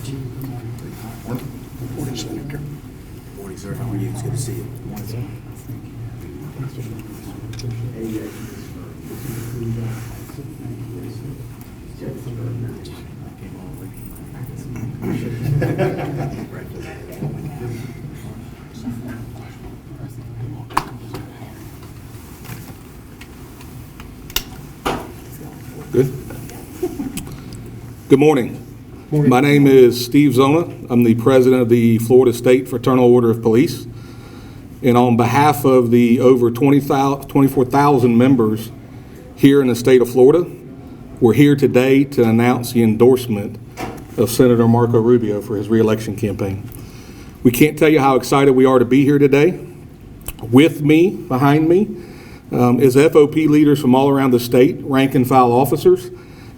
Morning, Senator. Morning, sir. How are you? It's good to see you. Morning, sir. Good. Good morning. My name is Steve Zona. I'm the president of the Florida State Fraternal Order of Police. And on behalf of the over 24,000 members here in the state of Florida, we're here today to announce the endorsement of Senator Marco Rubio for his re-election campaign. We can't tell you how excited we are to be here today. With me, behind me, is FOP leaders from all around the state, rank and file officers,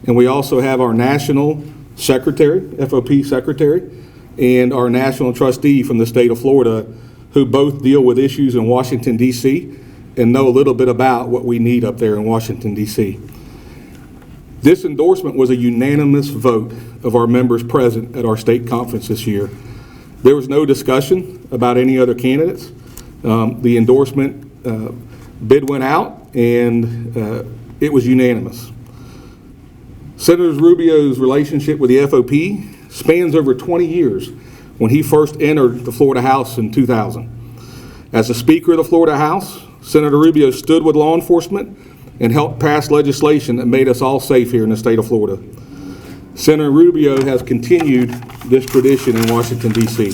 and we also have our national secretary, FOP secretary, and our national trustee from the state of Florida, who both deal with issues in Washington, D.C., and know a little bit about what we need up there in Washington, D.C. This endorsement was a unanimous vote of our members present at our state conference this year. There was no discussion about any other candidates. The endorsement bid went out, and it was unanimous. Senator Rubio's relationship with the FOP spans over 20 years when he first entered the Florida House in 2000. As the Speaker of the Florida House, Senator Rubio stood with law enforcement and helped pass legislation that made us all safe here in the state of Florida. Senator Rubio has continued this tradition in Washington, D.C.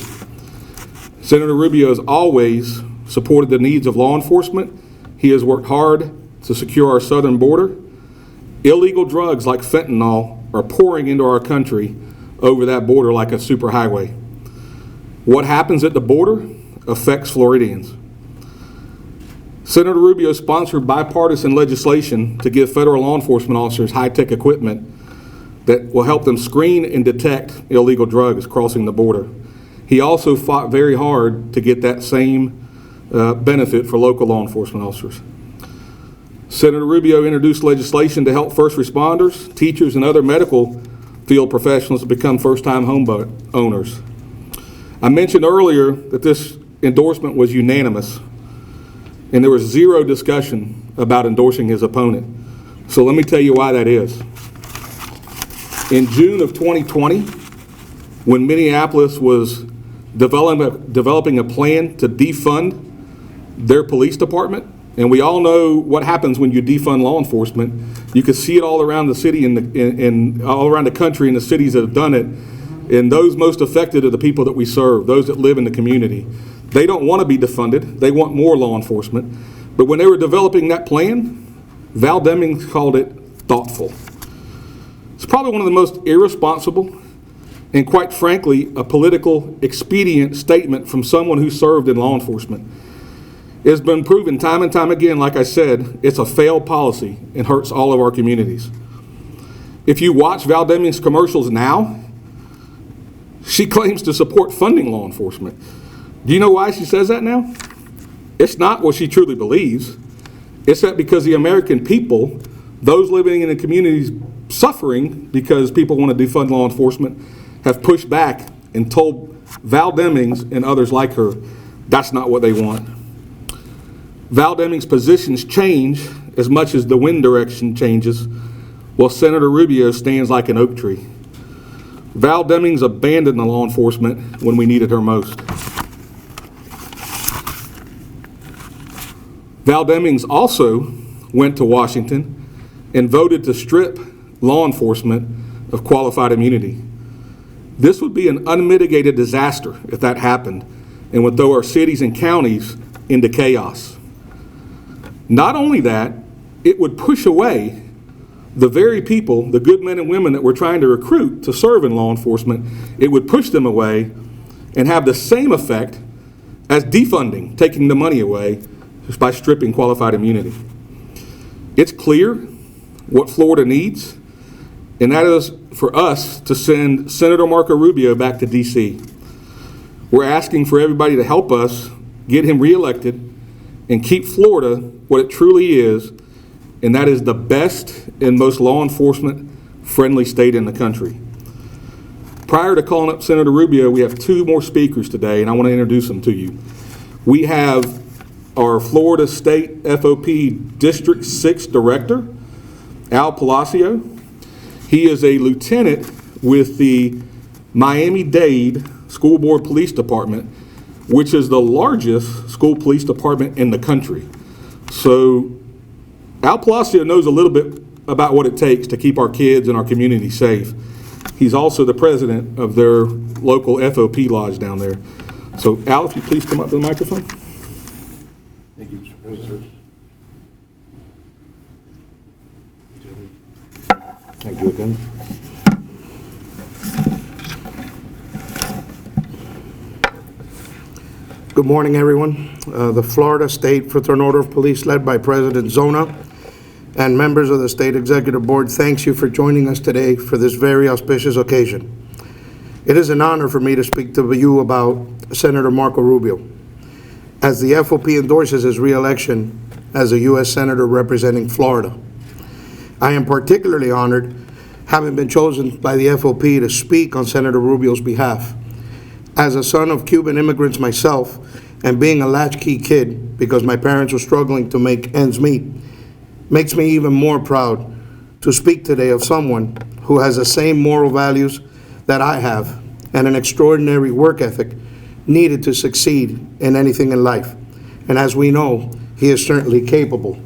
Senator Rubio has always supported the needs of law enforcement. He has worked hard to secure our southern border. Illegal drugs like fentanyl are pouring into our country over that border like a superhighway. What happens at the border affects Floridians. Senator Rubio sponsored bipartisan legislation to give federal law enforcement officers high-tech equipment that will help them screen and detect illegal drugs crossing the border. He also fought very hard to get that same benefit for local law enforcement officers. Senator Rubio introduced legislation to help first responders, teachers, and other medical field professionals to become first-time home owners. I mentioned earlier that this endorsement was unanimous, and there was zero discussion about endorsing his opponent. So let me tell you why that is. In June of 2020, when Minneapolis was developing a plan to defund their police department, and we all know what happens when you defund law enforcement. You can see it all around the city and all around the country and the cities that have done it. And those most affected are the people that we serve, those that live in the community. They don't want to be defunded. They want more law enforcement. But when they were developing that plan, Val Demings called it thoughtful. It's probably one of the most irresponsible and, quite frankly, a political expedient statement from someone who served in law enforcement. It's been proven time and time again, like I said, it's a failed policy and hurts all of our communities. If you watch Val Demings' commercials now, she claims to support funding law enforcement. Do you know why she says that now? It's not what she truly believes. It's that because the American people, those living in the communities suffering because people want to defund law enforcement, have pushed back and told Val Demings and others like her that's not what they want. Val Demings' positions change as much as the wind direction changes, while Senator Rubio stands like an oak tree. Val Demings abandoned the law enforcement when we needed her most. Val Demings also went to Washington and voted to strip law enforcement of qualified immunity. This would be an unmitigated disaster if that happened and would throw our cities and counties into chaos. Not only that, it would push away the very people, the good men and women that we're trying to recruit to serve in law enforcement. It would push them away and have the same effect as defunding, taking the money away just by stripping qualified immunity. It's clear what Florida needs, and that is for us to send Senator Marco Rubio back to D.C. We're asking for everybody to help us get him reelected and keep Florida what it truly is, and that is the best and most law enforcement friendly state in the country. Prior to calling up Senator Rubio, we have two more speakers today, and I want to introduce them to you. We have our Florida State FOP District 6 Director, Al Palacio. He is a lieutenant with the Miami-Dade School Board Police Department, which is the largest school police department in the country. So Al Palacio knows a little bit about what it takes to keep our kids and our community safe. He's also the president of their local FOP lodge down there. So Al, if you please come up to the microphone. Thank you, Mr. President. Thank you again. Good morning, everyone. The Florida State Fraternal Order of Police, led by President Zona, and members of the State Executive Board, thanks you for joining us today for this very auspicious occasion. It is an honor for me to speak to you about Senator Marco Rubio, as the FOP endorses his re-election as a U.S. Senator representing Florida. I am particularly honored having been chosen by the FOP to speak on Senator Rubio's behalf. As a son of Cuban immigrants myself, and being a latchkey kid because my parents were struggling to make ends meet, makes me even more proud to speak today of someone who has the same moral values that I have and an extraordinary work ethic needed to succeed in anything in life. And as we know, he is certainly capable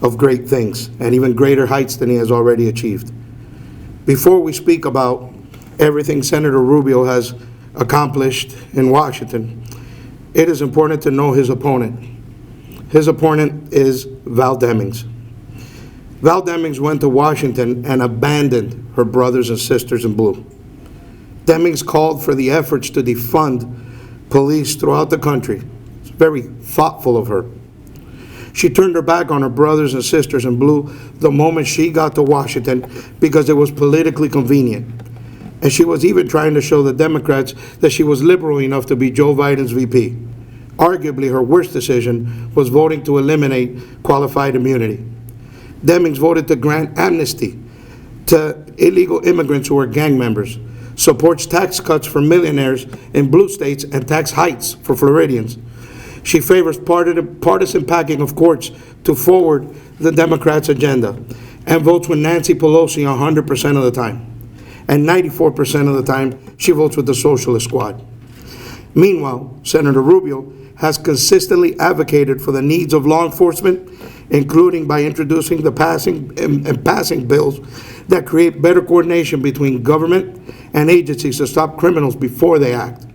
of great things and even greater heights than he has already achieved. Before we speak about everything Senator Rubio has accomplished in Washington, it is important to know his opponent. His opponent is Val Demings. Val Demings went to Washington and abandoned her brothers and sisters in blue. Demings called for the efforts to defund police throughout the country. It's very thoughtful of her. She turned her back on her brothers and sisters in blue the moment she got to Washington because it was politically convenient. And she was even trying to show the Democrats that she was liberal enough to be Joe Biden's VP. Arguably, her worst decision was voting to eliminate qualified immunity. Demings voted to grant amnesty to illegal immigrants who are gang members, supports tax cuts for millionaires in blue states and tax hikes for Floridians. She favors partisan packing of courts to forward the Democrats' agenda and votes with Nancy Pelosi 100% of the time. And 94% of the time, she votes with the Socialist Squad. Meanwhile, Senator Rubio has consistently advocated for the needs of law enforcement, including by introducing the passing bills that create better coordination between government and agencies to stop criminals before they act.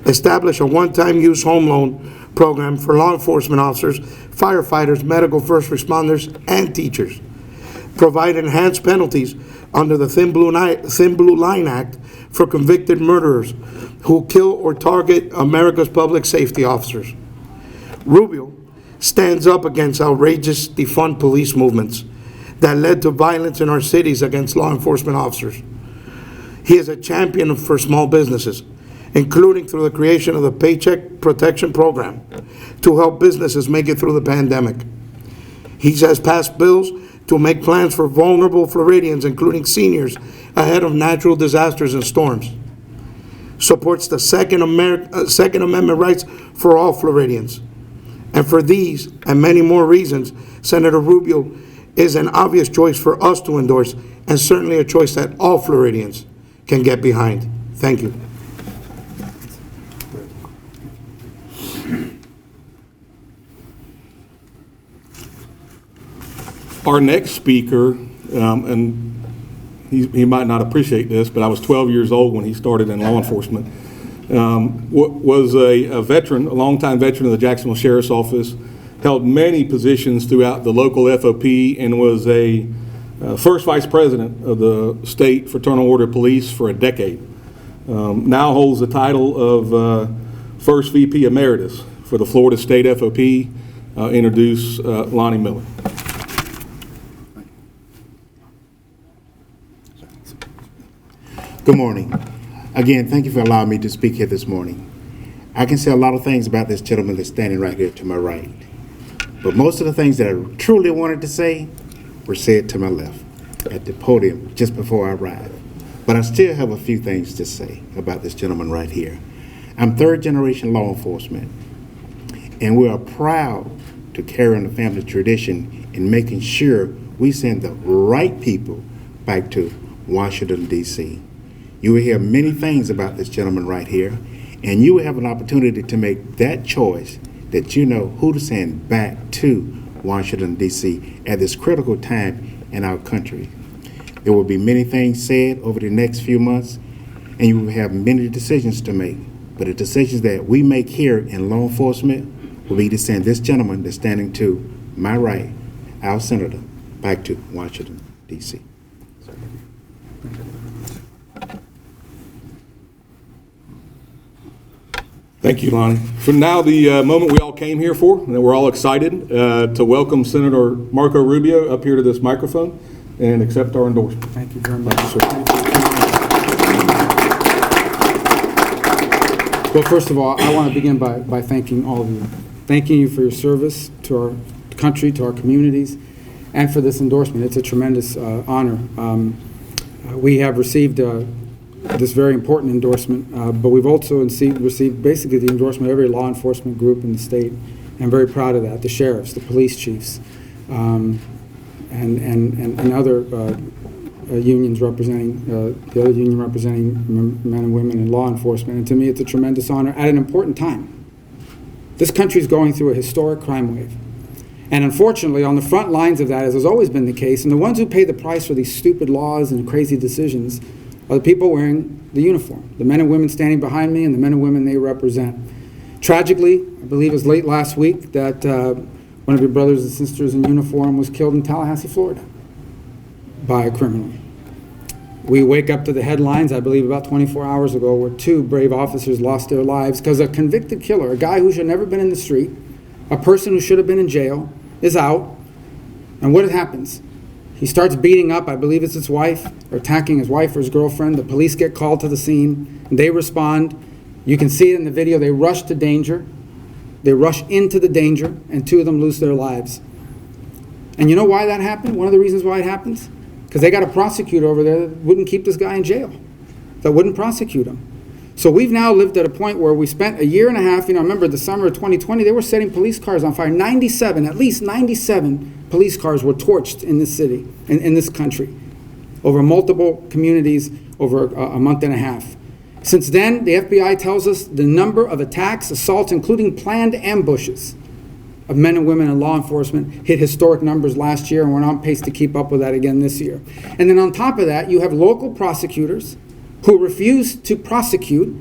Establish a one-time use home loan program for law enforcement officers, firefighters, medical first responders, and teachers. Provide enhanced penalties under the Thin Blue Line Act for convicted murderers who kill or target America's public safety officers. Rubio stands up against outrageous defund police movements that led to violence in our cities against law enforcement officers. He is a champion for small businesses, including through the creation of the Paycheck Protection Program to help businesses make it through the pandemic. He has passed bills to make plans for vulnerable Floridians, including seniors, ahead of natural disasters and storms. Supports the Second Amendment rights for all Floridians. And for these and many more reasons, Senator Rubio is an obvious choice for us to endorse, and certainly a choice that all Floridians can get behind. Thank you. Our next speaker, and he might not appreciate this, but I was 12 years old when he started in law enforcement, was a veteran, a longtime veteran of the Jacksonville Sheriff's Office, held many positions throughout the local FOP, and was a first vice president of the State Fraternal Order of Police for a decade. Now holds the title of First VP Emeritus for the Florida State FOP. Introduce Lonnie Miller. Good morning. Again, thank you for allowing me to speak here this morning. I can say a lot of things about this gentleman that's standing right here to my right, but most of the things that I truly wanted to say were said to my left at the podium just before I arrived. But I still have a few things to say about this gentleman right here. I'm third generation law enforcement, and we are proud to carry on the family tradition in making sure we send the right people back to Washington, D.C. You will hear many things about this gentleman right here, and you will have an opportunity to make that choice that you know who to send back to Washington, D.C. at this critical time in our country. There will be many things said over the next few months, and you will have many decisions to make. But the decisions that we make here in law enforcement will be to send this gentleman that's standing to my right, our senator, back to Washington, D.C. Thank you, Lonnie. For now, the moment we all came here for, and we're all excited to welcome Senator Marco Rubio up here to this microphone and accept our endorsement. Thank you very much. Well, first of all, I want to begin by thanking all of you. Thanking you for your service to our country, to our communities, and for this endorsement. It's a tremendous honor. We have received this very important endorsement, but we've also received basically the endorsement of every law enforcement group in the state. I'm very proud of that. The sheriffs, the police chiefs, and other unions representing, the other union representing men and women in law enforcement. And to me, it's a tremendous honor at an important time. This country is going through a historic crime wave. And unfortunately, on the front lines of that, as has always been the case, and the ones who pay the price for these stupid laws and crazy decisions are the people wearing the uniform, the men and women standing behind me and the men and women they represent. Tragically, I believe it was late last week that one of your brothers and sisters in uniform was killed in Tallahassee, Florida by a criminal. We wake up to the headlines, I believe about 24 hours ago, where 2 brave officers lost their lives because a convicted killer, a guy who should have never been in the street, a person who should have been in jail, is out. And what happens? He starts beating up, I believe it's his wife, or attacking his wife or his girlfriend. The police get called to the scene. They respond. You can see it in the video. They rush to danger. They rush into the danger, and 2 of them lose their lives. And you know why that happened? One of the reasons why it happens? Because they got a prosecutor over there that wouldn't keep this guy in jail, that wouldn't prosecute him. So we've now lived at a point where we spent a year and a half, remember the summer of 2020, they were setting police cars on fire. At least 97 police cars were torched in this city, in this country, over multiple communities over a month and a half. Since then, the FBI tells us the number of attacks, assaults, including planned ambushes of men and women in law enforcement hit historic numbers last year, and we're on pace to keep up with that again this year. And then on top of that, you have local prosecutors who refuse to prosecute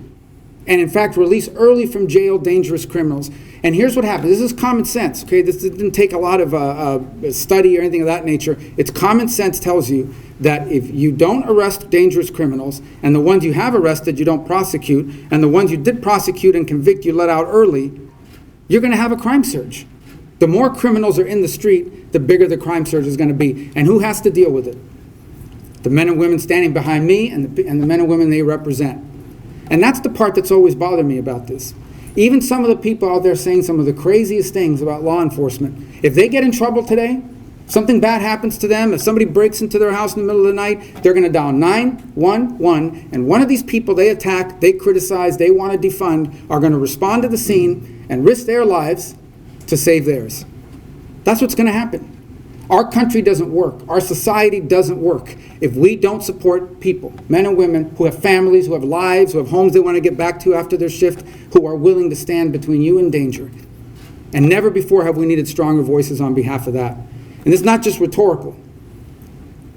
and in fact release early from jail dangerous criminals. And here's what happens. This is common sense, okay? This didn't take a lot of study or anything of that nature. It's common sense tells you that if you don't arrest dangerous criminals, and the ones you have arrested you don't prosecute, and the ones you did prosecute and convict you let out early, you're going to have a crime surge. The more criminals are in the street, the bigger the crime surge is going to be. And who has to deal with it? The men and women standing behind me and the men and women they represent. And that's the part that's always bothered me about this. Even some of the people out there saying some of the craziest things about law enforcement, if they get in trouble today, something bad happens to them, if somebody breaks into their house in the middle of the night, they're going to dial 911, and one of these people they attack, they criticize, they want to defund, are going to respond to the scene and risk their lives to save theirs. That's what's going to happen. Our country doesn't work. Our society doesn't work if we don't support people, men and women who have families, who have lives, who have homes they want to get back to after their shift, who are willing to stand between you and danger. And never before have we needed stronger voices on behalf of that. And it's not just rhetorical.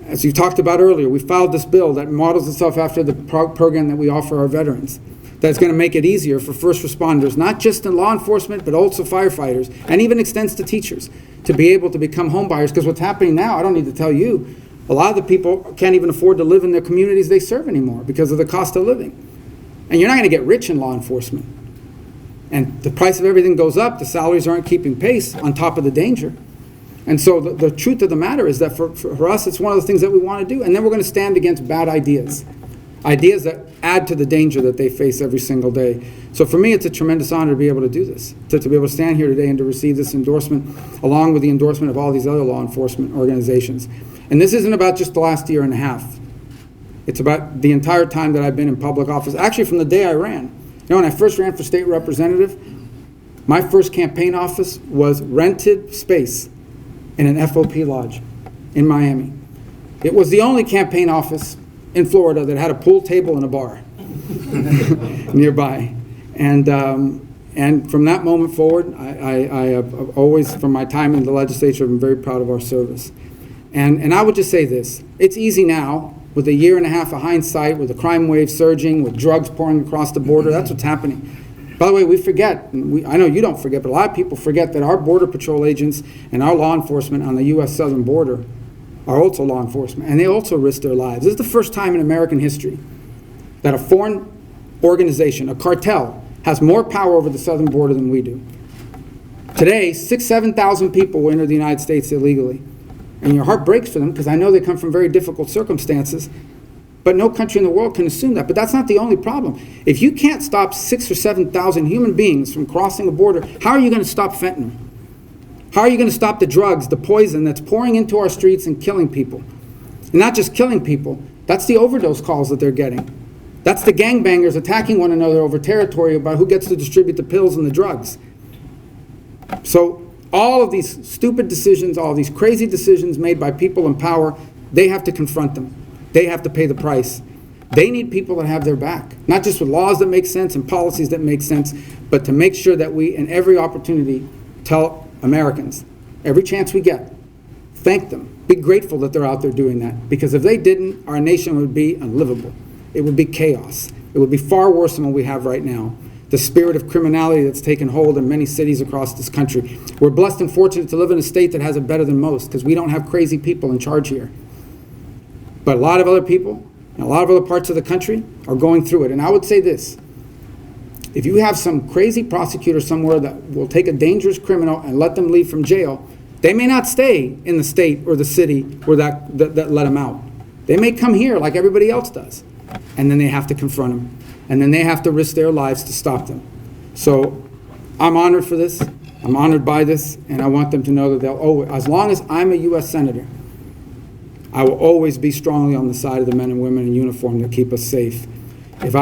As you talked about earlier, we filed this bill that models itself after the program that we offer our veterans. That's going to make it easier for first responders, not just in law enforcement, but also firefighters, and even extends to teachers, to be able to become home buyers. Because what's happening now, I don't need to tell you, a lot of the people can't even afford to live in their communities they serve anymore because of the cost of living. And you're not going to get rich in law enforcement. And the price of everything goes up, the salaries aren't keeping pace on top of the danger. And so the truth of the matter is that for us, it's one of the things that we want to do. And then we're going to stand against bad ideas. Ideas that add to the danger that they face every single day. So for me, it's a tremendous honor to be able to do this, to be able to stand here today and to receive this endorsement, along with the endorsement of all these other law enforcement organizations. And this isn't about just the last year and a half. It's about the entire time that I've been in public office, actually from the day I ran. You know, when I first ran for state representative, my first campaign office was rented space in an FOP lodge in Miami. It was the only campaign office in Florida that had a pool table and a bar nearby. And from that moment forward, I have always, from my time in the legislature, been very proud of our service. And I would just say this, it's easy now, with a year and a half of hindsight, with the crime wave surging, with drugs pouring across the border, that's what's happening. By the way, we forget, and I know you don't forget, but a lot of people forget that our Border Patrol agents and our law enforcement on the U.S. southern border are also law enforcement, and they also risk their lives. This is the first time in American history that a foreign organization, a cartel, has more power over the southern border than we do. Today, 7,000 people will enter the United States illegally. And your heart breaks for them, because I know they come from very difficult circumstances, but no country in the world can assume that. But that's not the only problem. If you can't stop 6,000 or 7,000 human beings from crossing a border, how are you going to stop fentanyl? How are you going to stop the drugs, the poison that's pouring into our streets and killing people? And not just killing people, that's the overdose calls that they're getting. That's the gangbangers attacking one another over territory about who gets to distribute the pills and the drugs. So all of these stupid decisions, all of these crazy decisions made by people in power, they have to confront them. They have to pay the price. They need people that have their back, not just with laws that make sense and policies that make sense, but to make sure that we, in every opportunity, tell Americans, every chance we get, thank them. Be grateful that they're out there doing that. Because if they didn't, our nation would be unlivable. It would be chaos. It would be far worse than what we have right now. The spirit of criminality that's taken hold in many cities across this country. We're blessed and fortunate to live in a state that has it better than most, because we don't have crazy people in charge here. But a lot of other people, and a lot of other parts of the country are going through it. And I would say this, if you have some crazy prosecutor somewhere that will take a dangerous criminal and let them leave from jail, they may not stay in the state or the city where that let them out. They may come here like everybody else does. And then they have to confront them. And then they have to risk their lives to stop them. So I'm honored for this. I'm honored by this. And I want them to know that they'll always, as long as I'm a U.S. Senator, I will always be strongly on the side of the men and women in uniform that keep us safe. If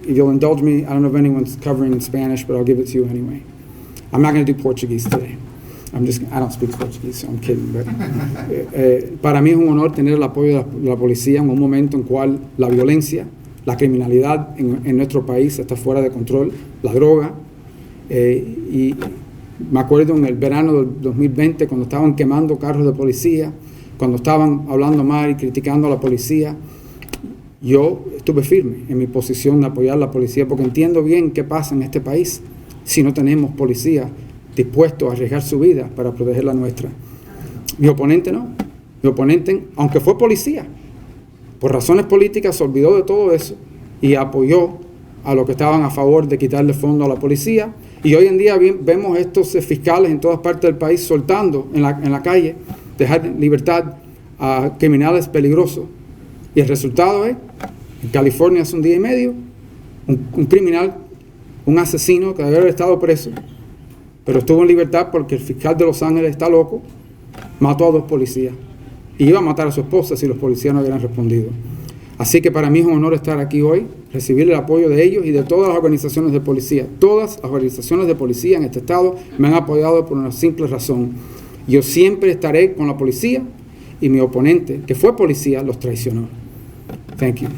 you'll indulge me, I don't know if anyone's covering in Spanish, but I'll give it to you anyway. I'm not going to do Portuguese today. I don't speak Portuguese, so I'm kidding. But, para mí es un honor tener el apoyo de la policía en un momento en cual la violencia, la criminalidad en nuestro país está fuera de control, la droga. Y me acuerdo en el verano del 2020, cuando estaban quemando carros de policía, cuando estaban hablando mal y criticando a la policía, yo estuve firme en mi posición de apoyar a la policía, porque entiendo bien qué pasa en este país si no tenemos policía dispuestos a arriesgar su vida para proteger la nuestra. Mi oponente no. Mi oponente, aunque fue policía, por razones políticas se olvidó de todo eso y apoyó a los que estaban a favor de quitarle fondo a la policía. Y hoy en día vemos estos fiscales en todas partes del país soltando en la calle, dejar en libertad a criminales peligrosos. Y el resultado es, en California hace un día y medio, un criminal, un asesino que debe haber estado preso, pero estuvo en libertad porque el fiscal de Los Ángeles está loco, mató a 2 policías. Y iba a matar a su esposa si los policías no hubieran respondido. Así que para mí es un honor estar aquí hoy, recibir el apoyo de ellos y de todas las organizaciones de policía. Todas las organizaciones de policía en este estado me han apoyado por una simple razón. Yo siempre estaré con la policía, y mi oponente, que fue policía, los traicionó. Thank you.